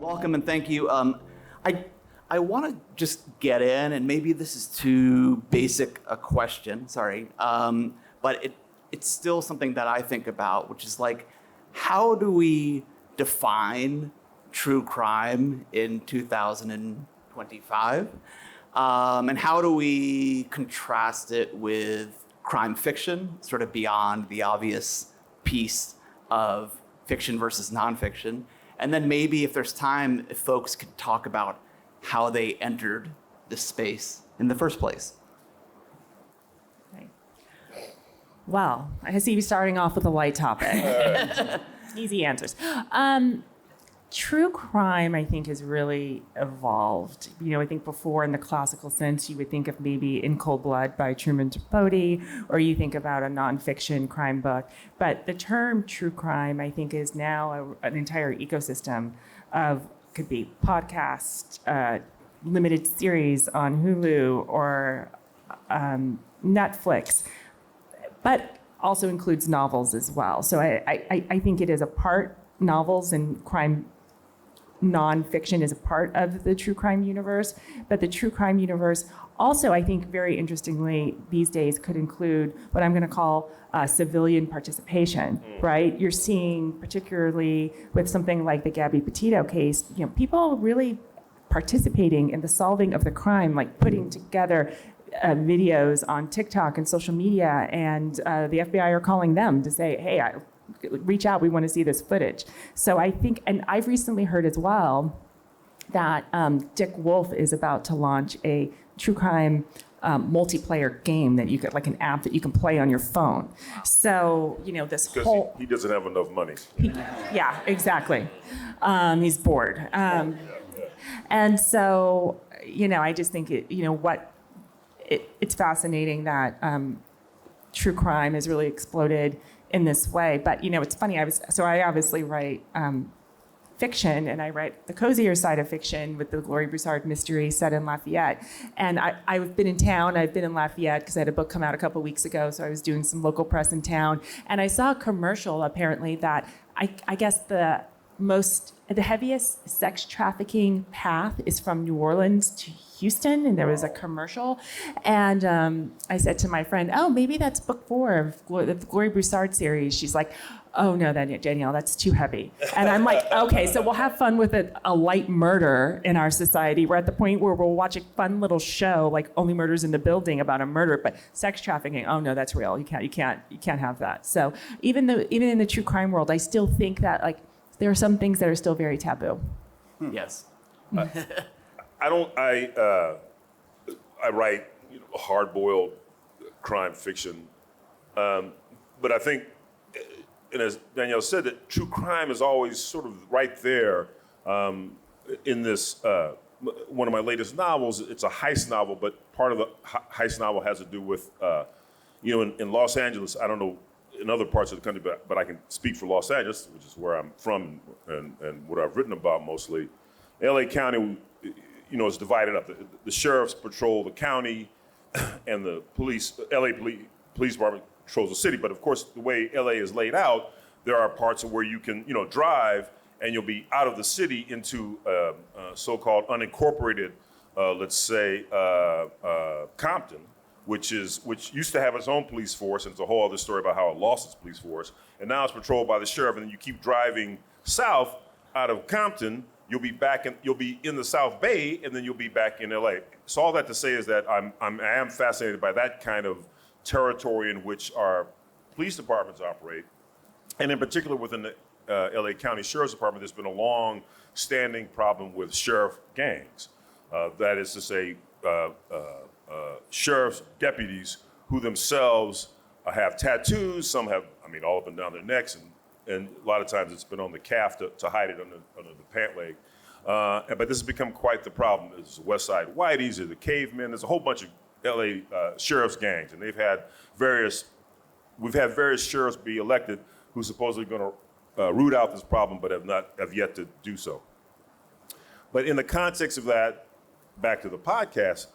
Welcome and thank you. I want to just get in, and maybe this is too basic a question, sorry, but it's still something that I think about, which is like, how do we define true crime in 2025? And how do we contrast it with crime fiction, sort of beyond the obvious piece of fiction versus nonfiction? And then maybe if there's time, if folks could talk about how they entered this space in the first place. Right. Well, I see you starting off with a light topic. Easy answers. True crime, I think, has really evolved. I think before, in the classical sense, you would think of maybe In Cold Blood by Truman Capote, or you think about a nonfiction crime book. But the term true crime, I think, is now an entire ecosystem of, could be podcast, limited series on Hulu or Netflix, but also includes novels as well. So I think it is a part, novels and crime nonfiction is a part of the true crime universe, but the true crime universe also, I think, very interestingly, these days could include what I'm going to call civilian participation, right? You're seeing, particularly with something like the Gabby Petito case, people really participating in the solving of the crime, like putting together videos on TikTok and social media, and the FBI are calling them to say, hey, reach out, we want to see this footage. So I think, and I've recently heard as well that Dick Wolf is about to launch a true crime multiplayer game that you could, like an app that you can play on your phone. So, this because whole... he doesn't have enough money. Yeah, exactly. He's bored. And so, I just think it's fascinating that true crime has really exploded in this way. But, it's funny, I obviously write fiction, and I write the cozier side of fiction with the Glory Broussard mystery set in Lafayette. And I've been in town, I've been in Lafayette because I had a book come out a couple weeks ago, so I was doing some local press in town. And I saw a commercial, apparently, that I guess the heaviest sex trafficking path is from New Orleans to Houston, and there was a commercial. And I said to my friend, oh, maybe that's book 4 of the Glory Broussard series. She's like, oh, no, Danielle, that's too heavy. And I'm like, okay, so we'll have fun with a light murder in our society. We're at the point where we'll watch a fun little show, like Only Murders in the Building, about a murder, but sex trafficking, oh no, that's real. You can't have that. So even in the true crime world, I still think that there are some things that are still very taboo. Yes. I write hard-boiled crime fiction, but I think, and as Danielle said, that true crime is always sort of right there in this. One of my latest novels, it's a heist novel, but part of the heist novel has to do with, in Los Angeles, I don't know in other parts of the country, but I can speak for Los Angeles, which is where I'm from and what I've written about mostly. LA County, is divided up. The sheriffs patrol the county, and the LA Police Department controls the city. But of course, the way LA is laid out, there are parts of where you can, drive and you'll be out of the city into so-called unincorporated, let's say, Compton, which used to have its own police force, and it's a whole other story about how it lost its police force, and now it's patrolled by the sheriff. And then you keep driving south out of Compton, you'll be in the South Bay, and then you'll be back in LA. So all that to say is that I am fascinated by that kind of territory in which our police departments operate, and in particular within the LA County Sheriff's Department, there's been a long-standing problem with sheriff gangs. That is to say, sheriff's deputies who themselves have tattoos. Some have, all up and down their necks, and a lot of times it's been on the calf to hide it under the pant leg. But this has become quite the problem. There's the West Side Whiteys, there's the Cavemen. There's a whole bunch of LA sheriff's gangs, and we've had various sheriffs be elected who supposedly going to root out this problem, but have yet to do so. But in the context of that, back to the podcast,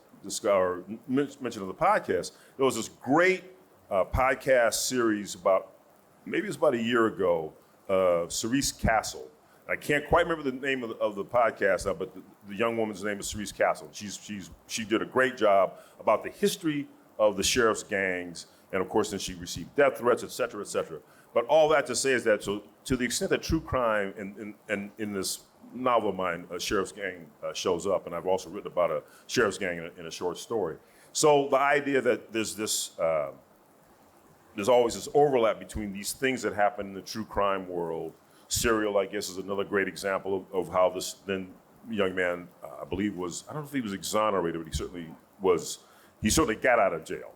or mention of the podcast, there was this great podcast series about a year ago, Cerise Castle, I can't quite remember the name of the podcast, but the young woman's name is Cerise Castle. She did a great job about the history of the sheriff's gangs, and of course, then she received death threats, et cetera, et cetera. But all that to say is that, so to the extent that true crime in this novel of mine, a sheriff's gang shows up, and I've also written about a sheriff's gang in a short story. So the idea that there's always this overlap between these things that happen in the true crime world. Serial, I guess, is another great example of how this then young man, I believe I don't know if he was exonerated, but he certainly got out of jail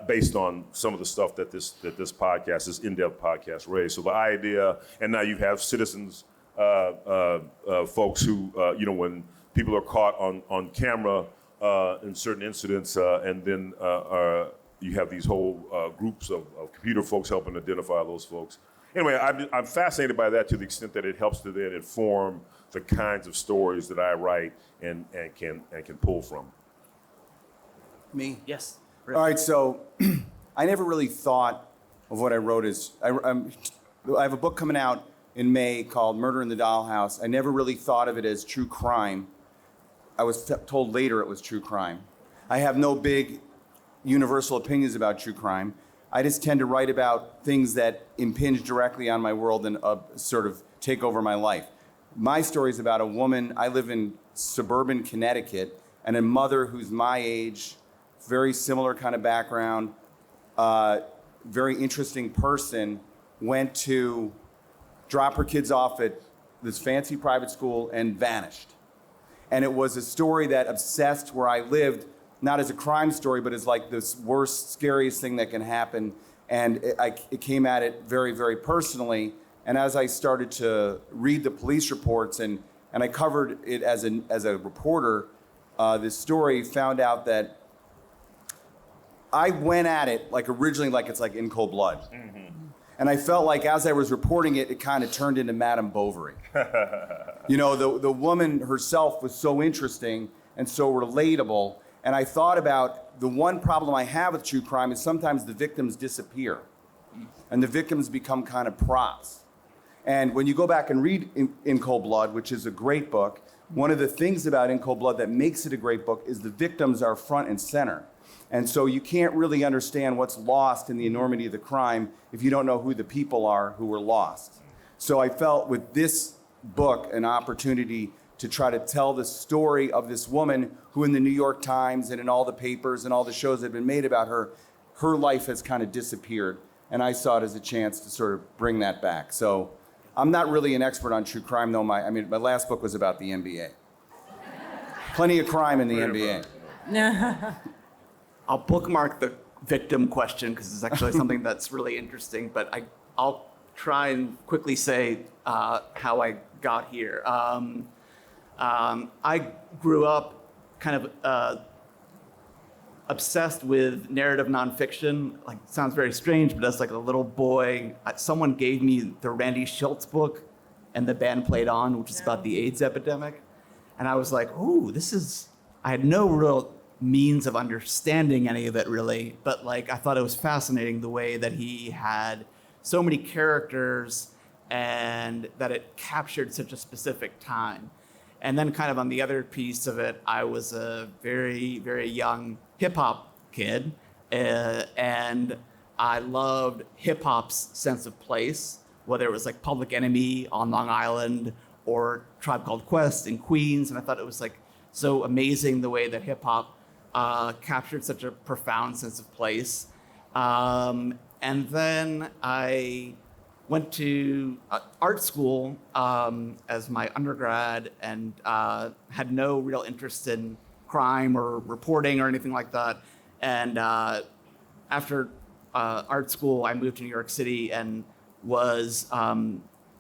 based on some of the stuff that this podcast, this in-depth podcast raised. So the idea, and now you have citizens, folks who, when people are caught on camera in certain incidents, and then you have these whole groups of computer folks helping identify those folks. Anyway, I'm fascinated by that to the extent that it helps to then inform the kinds of stories that I write and can pull from. Me? Yes. All right, so I never really thought of what I wrote as, I have a book coming out in May called Murder in the Dollhouse. I never really thought of it as true crime. I was told later it was true crime. I have no big universal opinions about true crime. I just tend to write about things that impinge directly on my world and sort of take over my life. My story is about a woman. I live in suburban Connecticut, and a mother who's my age, very similar kind of background, very interesting person, went to drop her kids off at this fancy private school and vanished. And it was a story that obsessed where I lived, not as a crime story, but as like this worst, scariest thing that can happen. And it came at it very, very personally. And as I started to read the police reports, and I covered it as a reporter, this story, found out that I went at it like originally like it's like In Cold Blood. Mm-hmm. And I felt like as I was reporting it, it kind of turned into Madame Bovary. The woman herself was so interesting and so relatable. And I thought about the one problem I have with true crime is sometimes the victims disappear and the victims become kind of props. And when you go back and read In Cold Blood, which is a great book, one of the things about In Cold Blood that makes it a great book is the victims are front and center. And so you can't really understand what's lost in the enormity of the crime if you don't know who the people are who were lost. So I felt with this book an opportunity to try to tell the story of this woman who in the New York Times and in all the papers and all the shows that have been made about her, her life has kind of disappeared. And I saw it as a chance to sort of bring that back. So I'm not really an expert on true crime, though. My last book was about the NBA. Plenty of crime in the NBA. I'll bookmark the victim question because it's actually something that's really interesting, but I'll try and quickly say how I got here. I grew up kind of obsessed with narrative nonfiction. Like, it sounds very strange, but as like a little boy, someone gave me the Randy Schultz book, and the band played on, which is about the AIDS epidemic. And I was like, ooh, I had no real means of understanding any of it really, but like I thought it was fascinating the way that he had so many characters and that it captured such a specific time. And then kind of on the other piece of it, I was a very, very young hip hop kid, and I loved hip hop's sense of place, whether it was like Public Enemy on Long Island or Tribe Called Quest in Queens. And I thought it was like so amazing the way that hip hop captured such a profound sense of place. And then I went to art school as my undergrad and had no real interest in crime or reporting or anything like that. And after art school, I moved to New York City and was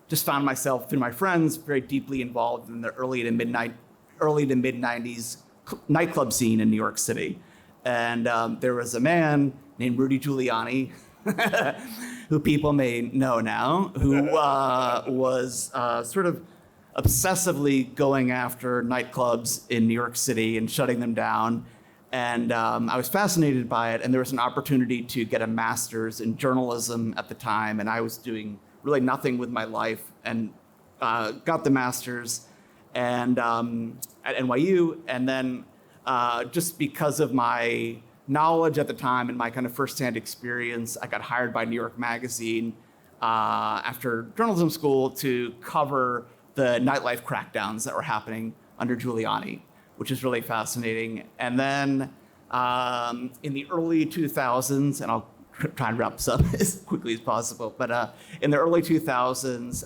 just found myself through my friends very deeply involved in the early to mid 90s nightclub scene in New York City. And there was a man named Rudy Giuliani, who people may know now, who was sort of obsessively going after nightclubs in New York City and shutting them down. And I was fascinated by it. And there was an opportunity to get a master's in journalism at the time. And I was doing really nothing with my life and got the master's and at NYU, and then just because of my knowledge at the time and my kind of firsthand experience, I got hired by New York Magazine after journalism school to cover the nightlife crackdowns that were happening under Giuliani, which is really fascinating. And then in the early 2000s, and I'll try and wrap this up as quickly as possible, but in the early 2000s,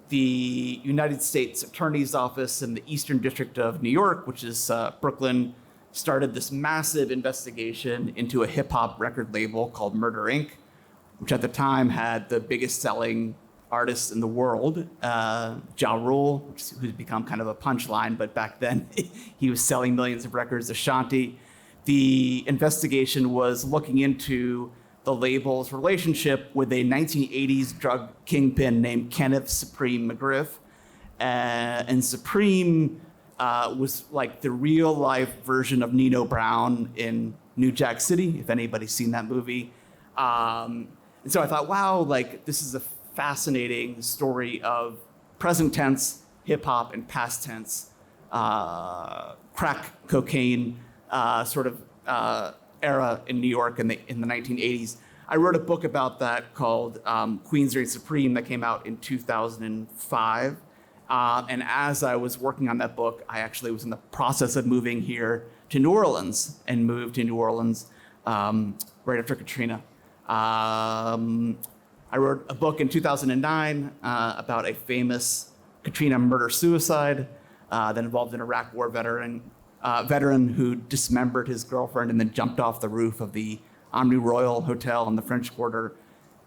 the United States Attorney's Office in the Eastern District of New York, which is Brooklyn, started this massive investigation into a hip-hop record label called Murder Inc., which at the time had the biggest selling artists in the world, Ja Rule, who's become kind of a punchline, but back then he was selling millions of records, Ashanti. The investigation was looking into the label's relationship with a 1980s drug kingpin named Kenneth Supreme McGriff. And Supreme was like the real life version of Nino Brown in New Jack City, if anybody's seen that movie. And so I thought, wow, like this is a fascinating story of present tense hip hop and past tense crack cocaine era in New York in the 1980s. I wrote a book about that called Queens Reign Supreme that came out in 2005. And as I was working on that book, I actually was in the process of moving here to New Orleans and moved to New Orleans right after Katrina. I wrote a book in 2009 about a famous Katrina murder-suicide that involved an Iraq War veteran who dismembered his girlfriend and then jumped off the roof of the Omni Royal Hotel on the French Quarter.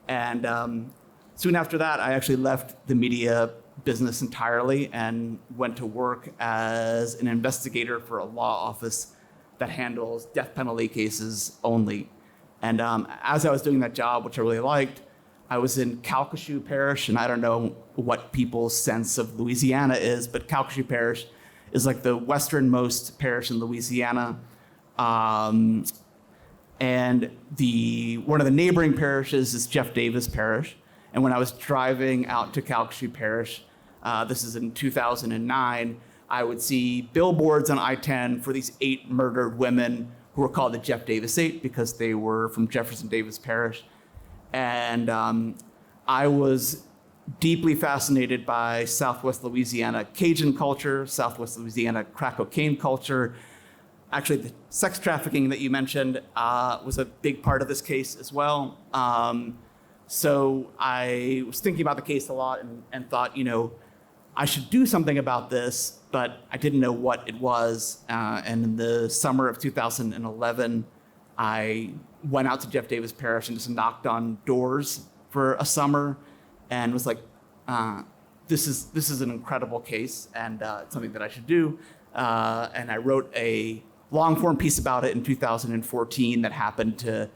And soon after that, I actually left the media business entirely and went to work as an investigator for a law office that handles death penalty cases only. And as I was doing that job, which I really liked, I was in Calcasieu Parish, and I don't know what people's sense of Louisiana is, but Calcasieu Parish is like the westernmost parish in Louisiana. And one of the neighboring parishes is Jeff Davis Parish. And when I was driving out to Calcasieu Parish, this is in 2009, I would see billboards on I-10 for these 8 murdered women who were called the Jeff Davis 8 because they were from Jefferson Davis Parish. And I was deeply fascinated by Southwest Louisiana Cajun culture, Southwest Louisiana crack cocaine culture. Actually, the sex trafficking that you mentioned was a big part of this case as well. So I was thinking about the case a lot and thought, I should do something about this, but I didn't know what it was. And in the summer of 2011, I went out to Jeff Davis Parish and just knocked on doors for a summer and was like, this is an incredible case and it's something that I should do. And I wrote a long form piece about it in 2014 that happened to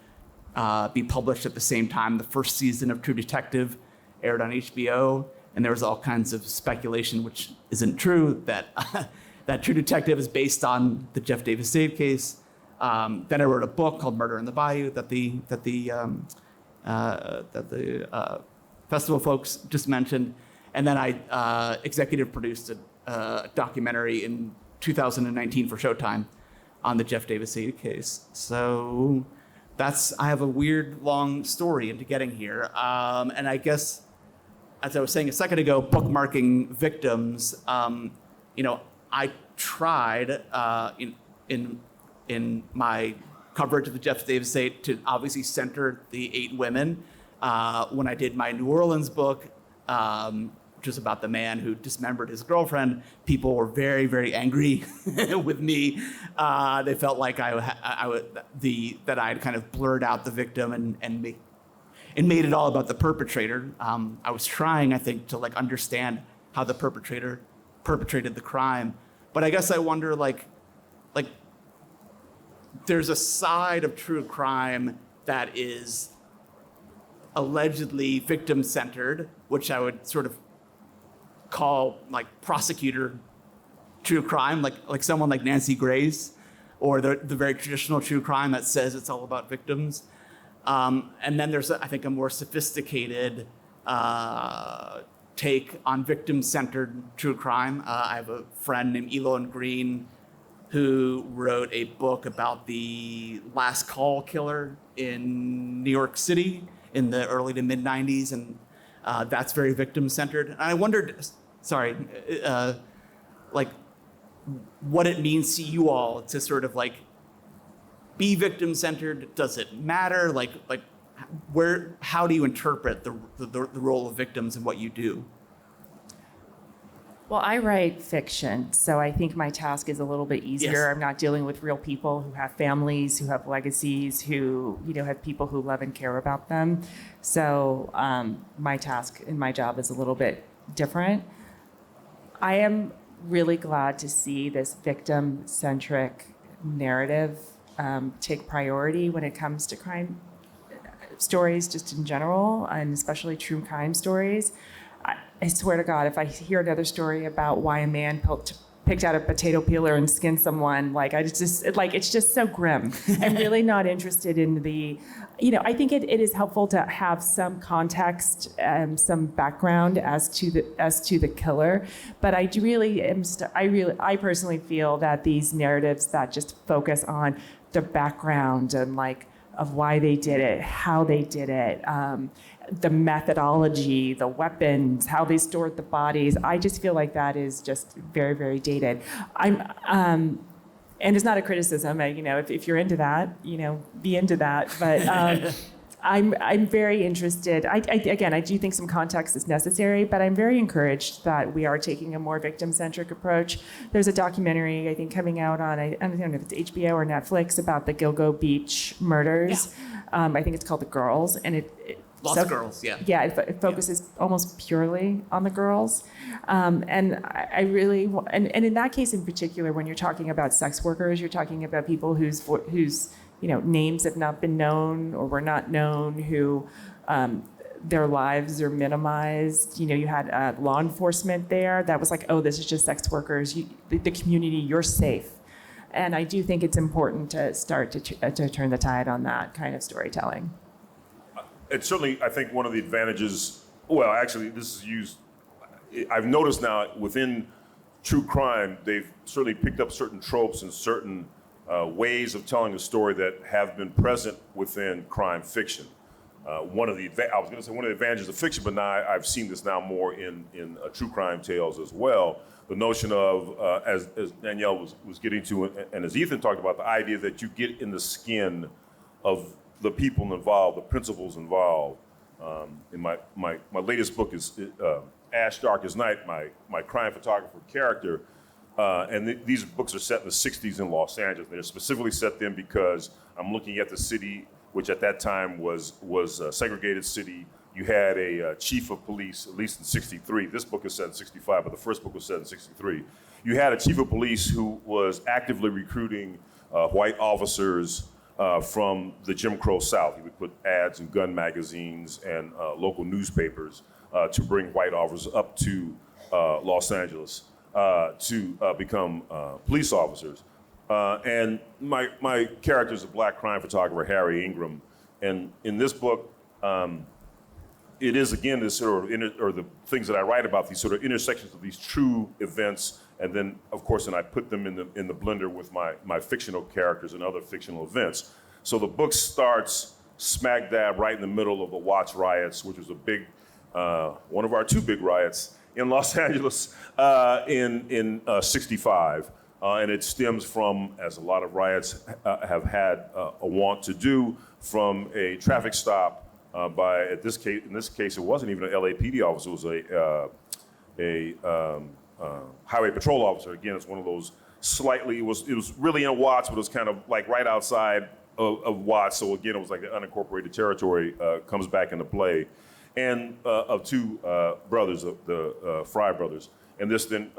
be published at the same time. The first season of True Detective aired on HBO, and there was all kinds of speculation, which isn't true, that that True Detective is based on the Jeff Davis Save case. Then I wrote a book called Murder in the Bayou that the festival folks just mentioned, and then I executive produced a documentary in 2019 for Showtime on the Jeff Davis Save case. So I have a weird long story into getting here, and I guess, as I was saying a second ago, bookmarking victims. I tried in my coverage of the Jeff Davis 8 to obviously center the 8 women. When I did my New Orleans book, which was about the man who dismembered his girlfriend, people were very, very angry with me. They felt like that I had kind of blurred out the victim and made it all about the perpetrator. I was trying, I think, to understand how the perpetrator perpetrated the crime. But I guess I wonder, there's a side of true crime that is allegedly victim-centered, which I would sort of call prosecutor true crime, like someone like Nancy Grace, or the very traditional true crime that says it's all about victims. And then there's, I think, a more sophisticated take on victim-centered true crime. I have a friend named Elon Green who wrote a book about the last call killer in New York City in the early to mid 90s, and that's very victim-centered. And I wondered, like what it means to you all to sort of like be victim-centered. Does it matter? Like how do you interpret the role of victims in what you do? Well, I write fiction, so I think my task is a little bit easier. Yes. I'm not dealing with real people who have families, who have legacies, who have people who love and care about them. So my task and my job is a little bit different. I am really glad to see this victim-centric narrative take priority when it comes to crime stories, just in general, and especially true crime stories. I swear to God, if I hear another story about why a man picked out a potato peeler and skinned someone, it's just so grim. I'm really not interested in I think it is helpful to have some context, some background as to the killer. But I personally feel that these narratives that just focus on the background and of why they did it, how they did it, the methodology, the weapons, how they stored the bodies. I just feel like that is just very, very dated. And it's not a criticism. If you're into that, be into that. But I'm very interested. I do think some context is necessary, but I'm very encouraged that we are taking a more victim-centric approach. There's a documentary, I think, coming out on, I don't know if it's HBO or Netflix, about the Gilgo Beach murders. Yeah. I think it's called The Girls, and Lots of girls, yeah. Yeah, it focuses almost purely on the girls. And I really, and in that case in particular, when you're talking about sex workers, you're talking about people whose names have not been known or were not known, who their lives are minimized. You had law enforcement there that was like, oh, this is just sex workers. The community, you're safe. And I do think it's important to start to turn the tide on that kind of storytelling. And certainly, I think one of the advantages, well, actually, this is used, I've noticed now within true crime, they've certainly picked up certain tropes and certain ways of telling a story that have been present within crime fiction. One of the advantages of fiction, but now I've seen this now more in true crime tales as well. The notion of, as Danielle was getting to, and as Ethan talked about, the idea that you get in the skin of the people involved, the principals involved. In my latest book is Ash Dark as Night, my crime photographer character. And these books are set in the 60s in Los Angeles. They're specifically set then because I'm looking at the city, which at that time was a segregated city. You had a chief of police, at least in 63. This book is set in 65, but the first book was set in 63. You had a chief of police who was actively recruiting white officers from the Jim Crow South. He would put ads in gun magazines and local newspapers to bring white officers up to Los Angeles to become police officers. And my character is a black crime photographer, Harry Ingram. And in this book, it is again this sort of, the things that I write about, these sort of intersections of these true events. And then, of course, I put them in the blender with my fictional characters and other fictional events. So the book starts smack dab right in the middle of the Watts riots, which was a big, one of our two big riots in Los Angeles in 65. And it stems from, as a lot of riots have had a want to do, from a traffic stop by, in this case, it wasn't even an LAPD officer, it was a highway patrol officer. Again, it's one of those it was really in Watts, but it was kind of like right outside of Watts. So again, it was like the unincorporated territory comes back into play. And of two brothers, the Fry brothers. And this then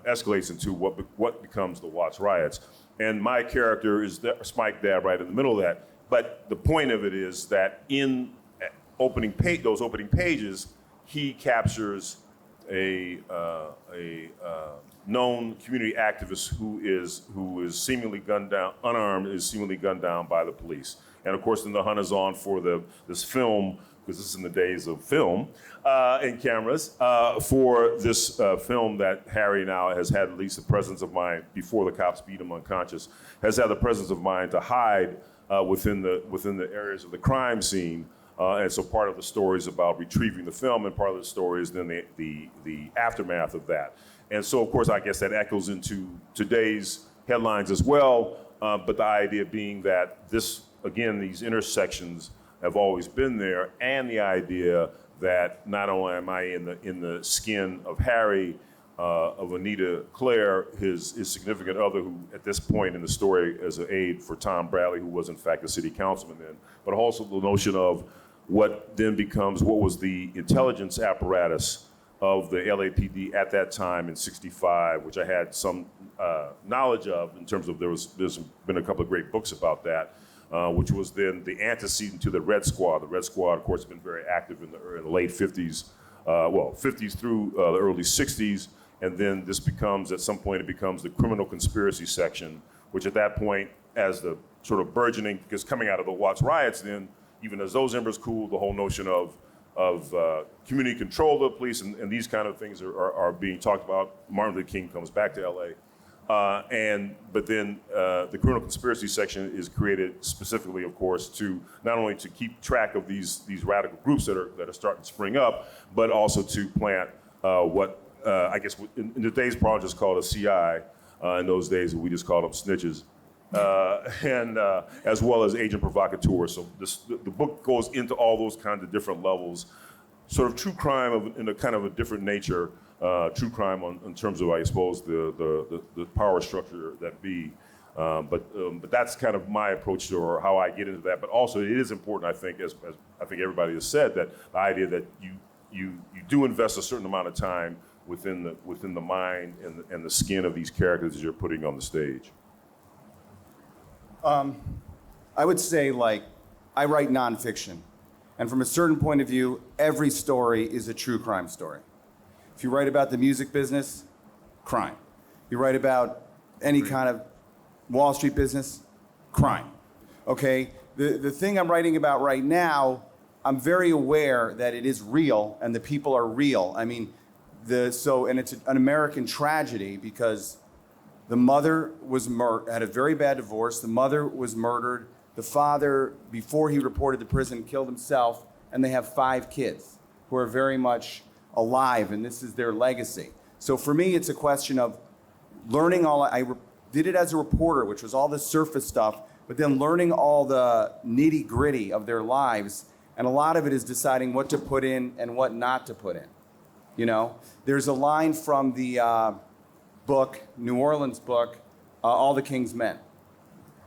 escalates into what becomes the Watts riots. And my character is smack dab right in the middle of that. But the point of it is that in those opening pages, he captures a known community activist who is seemingly gunned down, unarmed, is seemingly gunned down by the police. And of course, then the hunt is on for this film because this is in the days of film and cameras, for this film that Harry now has had at least the presence of mind, before the cops beat him unconscious, has had the presence of mind to hide within the areas of the crime scene. And so part of the story is about retrieving the film, and part of the story is then the aftermath of that. And so, of course, I guess that echoes into today's headlines as well, but the idea being that these intersections have always been there, and the idea that not only am I in the skin of Harry, of Anita Claire, his significant other, who at this point in the story is an aide for Tom Bradley, who was in fact a city councilman then, but also the notion of what then becomes what was the intelligence apparatus of the LAPD at that time in '65, which I had some knowledge of in terms of there's been a couple of great books about that, which was then the antecedent to the Red Squad. The Red Squad, of course, has been very active in the late 50s, 50s through the early 60s, and then this becomes, at some point, it becomes the criminal conspiracy section, which at that point, as the sort of burgeoning, because coming out of the Watts riots then, even as those embers cooled, the whole notion of community control of the police and these kind of things are being talked about. Martin Luther King comes back to LA. But then the criminal conspiracy section is created specifically, of course, to not only to keep track of these radical groups that are starting to spring up, but also to plant what I guess in today's parlance is called a CI. In those days, we just called them snitches. And as well as agent provocateur. So the book goes into all those kinds of different levels, sort of true crime in a kind of a different nature, true crime in terms of, I suppose, the power structure that be. But that's kind of my approach to, or how I get into that. But also it is important, I think, as I think everybody has said, that the idea that you do invest a certain amount of time within the mind and the skin of these characters as you're putting on the stage. I would say, I write nonfiction. And from a certain point of view, every story is a true crime story. If you write about the music business, crime. You write about any kind of Wall Street business, crime. Okay? The thing I'm writing about right now, I'm very aware that it is real and the people are real. I mean, and it's an American tragedy because the mother was had a very bad divorce. The mother was murdered. The father, before he reported to prison, killed himself. And they have 5 kids who are very much alive, and this is their legacy. So for me, it's a question of learning I did it as a reporter, which was all the surface stuff, but then learning all the nitty gritty of their lives. And a lot of it is deciding what to put in and what not to put in. You know, there's a line from the book, New Orleans book, All the King's Men,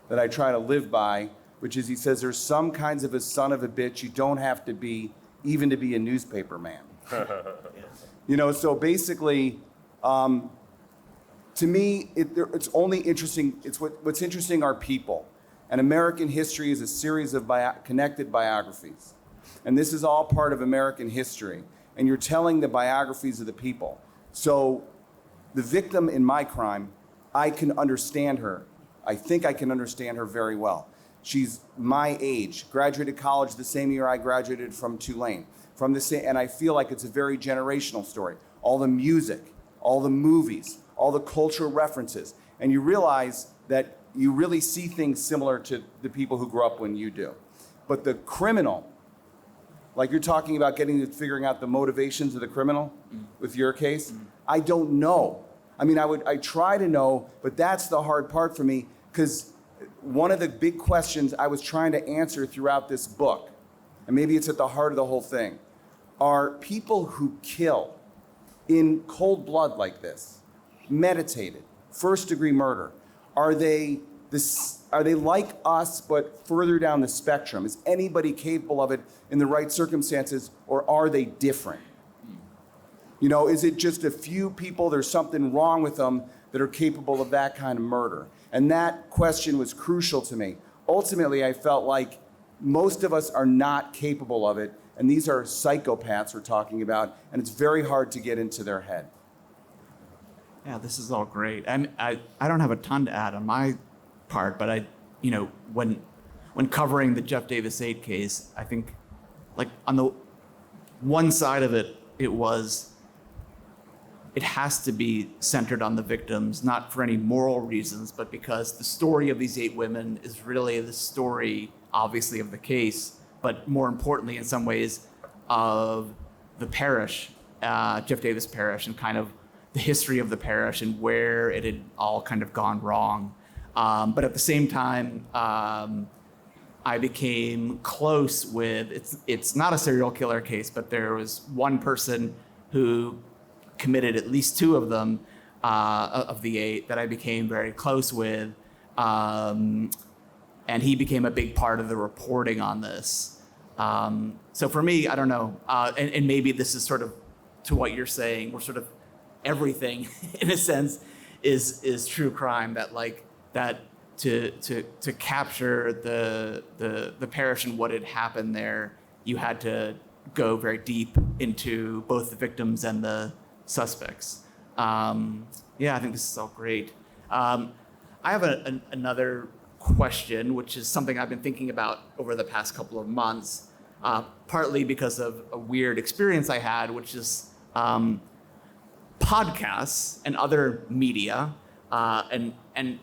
that I try to live by, which is he says there's some kinds of a son of a bitch you don't have to be even to be a newspaper man. You know, so basically, to me, it's only interesting, what's interesting are people. And American history is a series of connected biographies. And this is all part of American history. And you're telling the biographies of the people. So the victim in my crime, I can understand her. I think I can understand her very well. She's my age, graduated college the same year I graduated from Tulane. And I feel like it's a very generational story. All the music, all the movies, all the cultural references. And you realize that you really see things similar to the people who grew up when you do. But the criminal, like you're talking about figuring out the motivations of the criminal with your case, I don't know. I mean, I try to know, but that's the hard part for me, because one of the big questions I was trying to answer throughout this book, and maybe it's at the heart of the whole thing, are people who kill in cold blood like this, meditated, first-degree murder, are they like us but further down the spectrum? Is anybody capable of it in the right circumstances, or are they different? You know, is it just a few people, there's something wrong with them, that are capable of that kind of murder? And that question was crucial to me. Ultimately, I felt like most of us are not capable of it, and these are psychopaths we're talking about, and it's very hard to get into their head. Yeah, this is all great. I don't have a ton to add on my part, but when covering the Jeff Davis 8 case, I think like on the one side of it, it has to be centered on the victims, not for any moral reasons, but because the story of these 8 women is really the story, obviously, of the case, but more importantly, in some ways, of the parish, Jeff Davis Parish, and kind of the history of the parish and where it had all kind of gone wrong. But at the same time, I became close with, it's not a serial killer case, but there was one person who committed at least 2 of them, of the 8, that I became very close with. And he became a big part of the reporting on this. So for me, I don't know, and maybe this is sort of to what you're saying, we're sort of everything in a sense is true crime, that to capture the parish and what had happened there, you had to go very deep into both the victims and the suspects. Yeah, I think this is all great. I have another question, which is something I've been thinking about over the past couple of months, partly because of a weird experience I had, which is podcasts and other media, and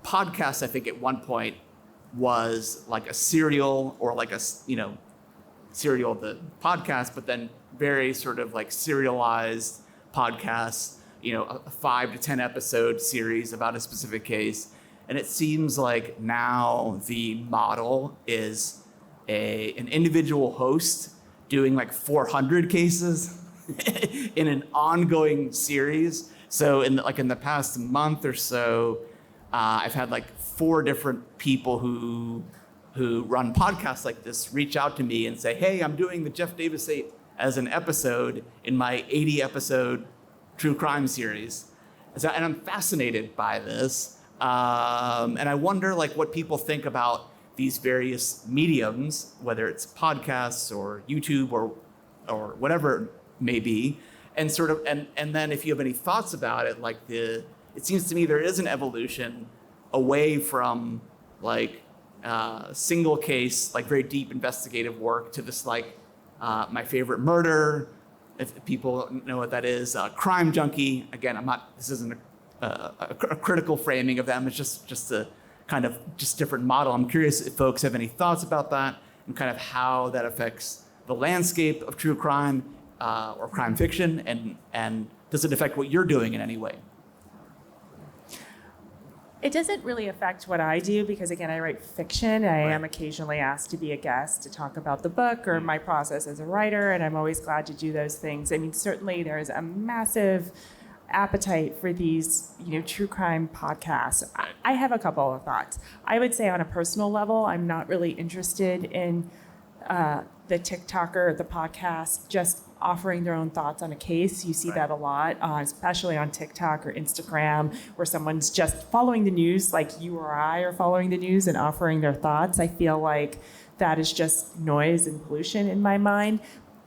podcasts, I think at one point was like a serial, or like a, serial, the podcast, but then very sort of like serialized podcasts, a 5 to 10 episode series about a specific case. And it seems like now the model is an individual host doing like 400 cases in an ongoing series. So in the past month or so, I've had like 4 different people who run podcasts like this reach out to me and say, hey, I'm doing the Jeff Davis 8 as an episode in my 80 episode true crime series. And I'm fascinated by this. And I wonder what people think about these various mediums, whether it's podcasts or YouTube or whatever it may be. And and then if you have any thoughts about it, it seems to me there is an evolution away from single case, very deep investigative work, to this my favorite murder, if people know what that is, crime junkie. Again, this isn't a critical framing of them. It's just a kind of different model. I'm curious if folks have any thoughts about that and kind of how that affects the landscape of true crime or crime fiction, and does it affect what you're doing in any way? It doesn't really affect what I do because, again, I write fiction. I am occasionally asked to be a guest to talk about the book or my process as a writer, and I'm always glad to do those things. I mean, certainly there's a massive appetite for these, true crime podcasts. I have a couple of thoughts. I would say on a personal level, I'm not really interested in the TikToker, the podcast, just offering their own thoughts on a case. You see that a lot, especially on TikTok or Instagram, where someone's just following the news like you or I are following the news and offering their thoughts. I feel like that is just noise and pollution in my mind.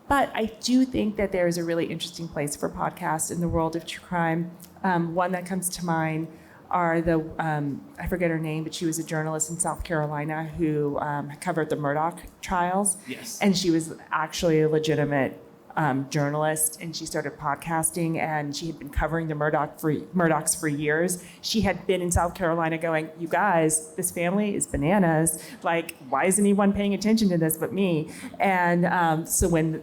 But I do think that there is a really interesting place for podcasts in the world of true crime. One that comes to mind are I forget her name, but she was a journalist in South Carolina who covered the Murdaugh trials. Yes. And she was actually a legitimate journalist, and she started podcasting, and she had been covering the Murdaughs for years. She had been in South Carolina going, you guys, this family is bananas. Why isn't anyone paying attention to this but me? And so when,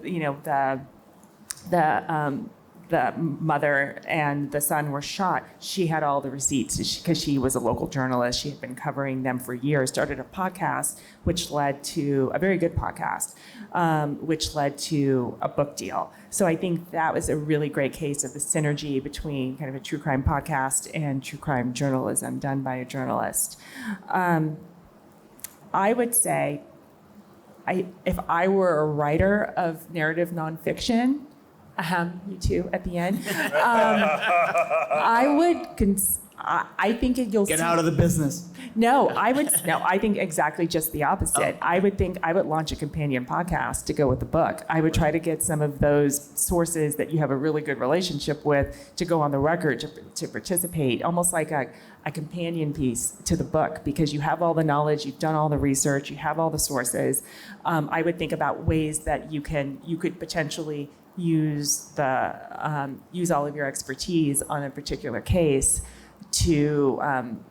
the mother and the son were shot, she had all the receipts because she was a local journalist. She had been covering them for years, started a podcast, which led to a very good podcast, which led to a book deal. So I think that was a really great case of the synergy between kind of a true crime podcast and true crime journalism done by a journalist. I would say, if I were a writer of narrative nonfiction, you too at the end. I think you'll Get see. out of the business. No, I think exactly just the opposite. I would launch a companion podcast to go with the book. I would try to get some of those sources that you have a really good relationship with to go on the record, to participate, almost like a companion piece to the book, because you have all the knowledge, you've done all the research, you have all the sources. I would think about ways that you could potentially use all of your expertise on a particular case to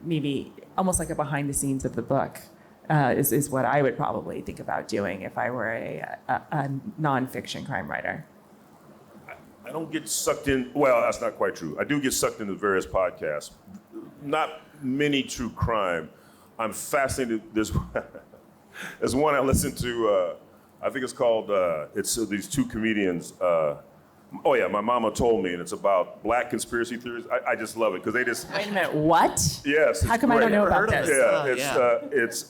maybe almost like a behind the scenes of the book is what I would probably think about doing if I were a nonfiction crime writer. I don't get sucked in. Well, that's not quite true. I do get sucked into various podcasts. Not many true crime. I'm fascinated. There's one I listen to. I think it's called. It's these two comedians. Oh yeah, my mama told me, and it's about black conspiracy theories. I just love it because they just. Wait a minute, what? Yes. How come I don't know about heard of this? it. It's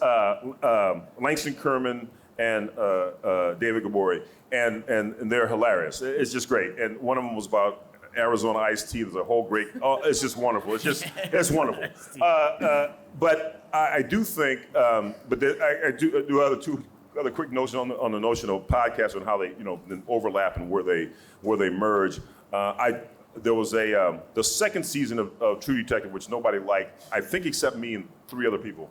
Langston Kerman and David Gabori, and they're hilarious. It's just great. And one of them was about Arizona iced tea. There's a whole great. Oh, it's just wonderful. It's wonderful. But I do think, I do other quick notion on the notion of podcasts and how they then overlap and where they merge. There was the second season of True Detective, which nobody liked, I think except me and 3 other people,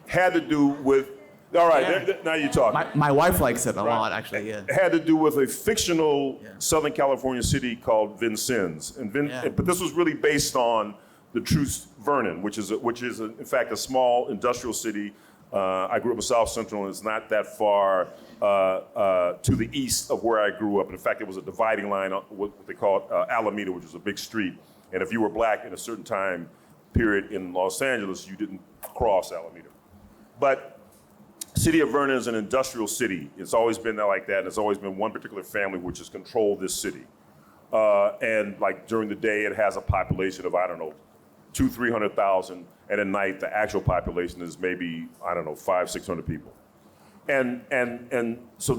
had to do with. All right, now you're talking. My wife likes it a lot, actually. Yeah. It had to do with a fictional Southern California city called Vincennes, but this was really based on the true Vernon, which is in fact a small industrial city. I grew up in South Central, and it's not that far to the east of where I grew up. In fact, it was a dividing line, what they call Alameda, which was a big street. And if you were black in a certain time period in Los Angeles, you didn't cross Alameda. But city of Vernon is an industrial city. It's always been like that, and it's always been one particular family which has controlled this city. And like during the day, it has a population of, 200,000-300,000, and at night, the actual population is maybe, 500-600 people. And so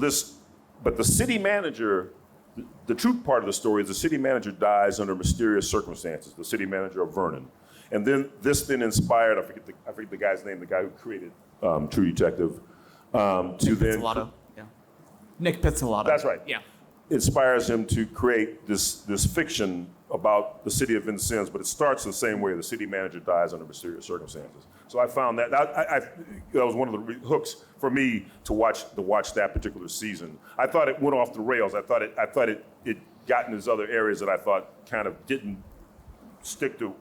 but the city manager, the true part of the story is the city manager dies under mysterious circumstances, the city manager of Vernon. And then this inspired, I forget the guy's name, the guy who created True Detective, Pizzolatto. Yeah. Nick Pizzolatto. That's right. Yeah. Inspires him to create this fiction about the city of Vincennes, but it starts the same way. The city manager dies under mysterious circumstances. So I found that that was one of the hooks for me to watch that particular season. I thought it went off the rails. I thought it got in these other areas that I thought kind of didn't stick to.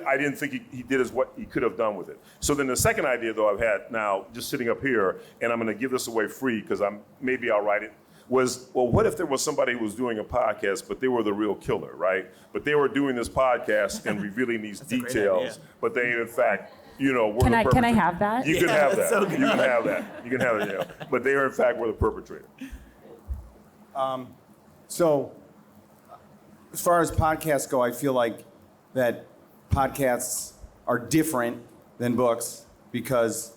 I didn't think he did as what he could have done with it. So then the second idea, though, I've had now, just sitting up here, and I'm going to give this away free because maybe I'll write it, was, well, what if there was somebody who was doing a podcast, but they were the real killer, right? But they were doing this podcast and revealing these details, but they, in fact, were the perpetrator. Can I have that? You can have that. So You can have that. You can have it, yeah. But they, in fact, were the perpetrator. So, as far as podcasts go, I feel like that podcasts are different than books because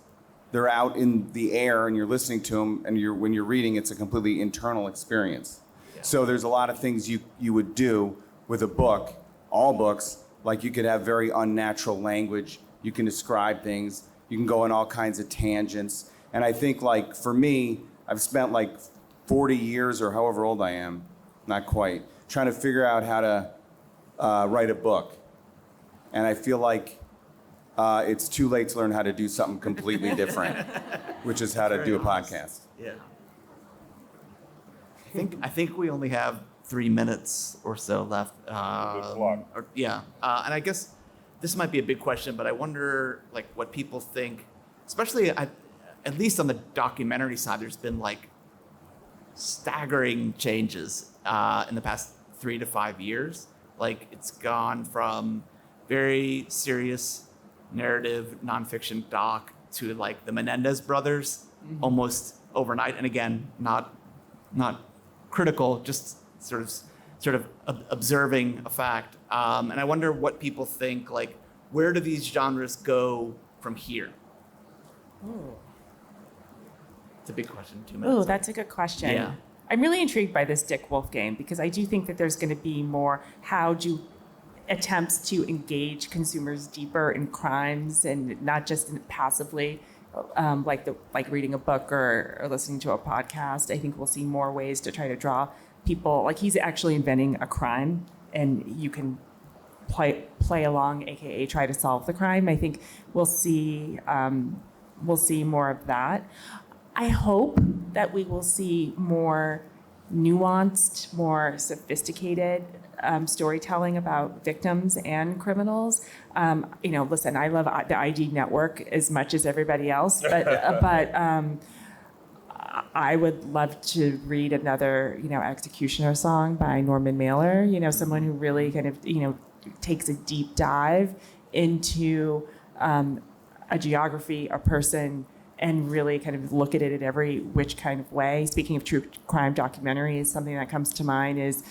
they're out in the air and you're listening to them, and when you're reading, it's a completely internal experience. Yeah. So there's a lot of things you would do with a book, all books, like you could have very unnatural language, you can describe things, you can go on all kinds of tangents. And I think, like, for me, I've spent like 40 years or however old I am, not quite, trying to figure out how to write a book. And I feel like it's too late to learn how to do something completely different, which is how to do a podcast. Yeah. I think we only have 3 minutes or so left. And I guess this might be a big question, but I wonder, like, what people think, especially at least on the documentary side. There's been like staggering changes in the past 3 to 5 years. Like, it's gone from very serious narrative nonfiction doc to like the Menendez brothers almost overnight. And again, not critical, just sort of observing a fact. And I wonder what people think, like, where do these genres go from here? Ooh. It's a big question. 2 minutes. Oh, that's a good question. Yeah. I'm really intrigued by this Dick Wolf game because I do think that there's going to be more attempts to engage consumers deeper in crimes and not just passively, like reading a book or listening to a podcast. I think we'll see more ways to try to draw people. Like he's actually inventing a crime, and you can play along, aka try to solve the crime. I think we'll see more of that. I hope that we will see more nuanced, more sophisticated storytelling about victims and criminals. Listen, I love the ID network as much as everybody else, but I would love to read another, Executioner song by Norman Mailer. Someone who really kind of, takes a deep dive into a geography, a person, and really kind of look at it in every which kind of way. Speaking of true crime documentaries, something that comes to mind is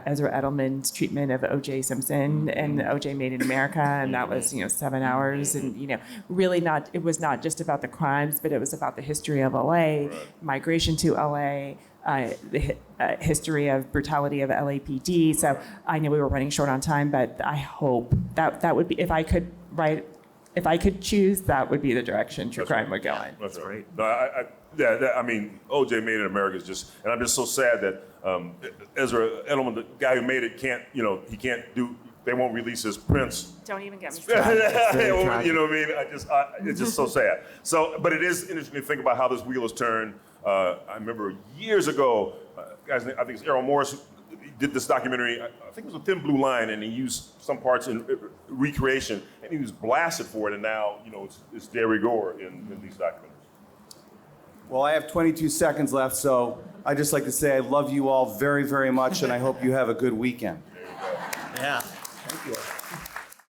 Ezra Edelman's treatment of O.J. Simpson and O.J. Made in America, and that was 7 hours, and really it was not just about the crimes, but it was about the history of L.A., migration to L.A., the history of brutality of LAPD. So I know we were running short on time, but I hope that would be, if I could choose, that would be the direction true crime would go in. That's right. No, I mean, O.J. Made in America is just, and I'm just so sad that Ezra Edelman, the guy who made it, can't, he can't do. They won't release his prints. Don't even get me started. You know what I mean? It's just so sad. So, but it is interesting to think about how this wheel has turned. I remember years ago, guys, I think it's Errol Morris, who did this documentary, I think it was a Thin Blue Line, and he used some parts in recreation, and he was blasted for it, and now, it's de rigueur in these documentaries. Well, I have 22 seconds left, so I'd just like to say I love you all very, very much, and I hope you have a good weekend. Yeah.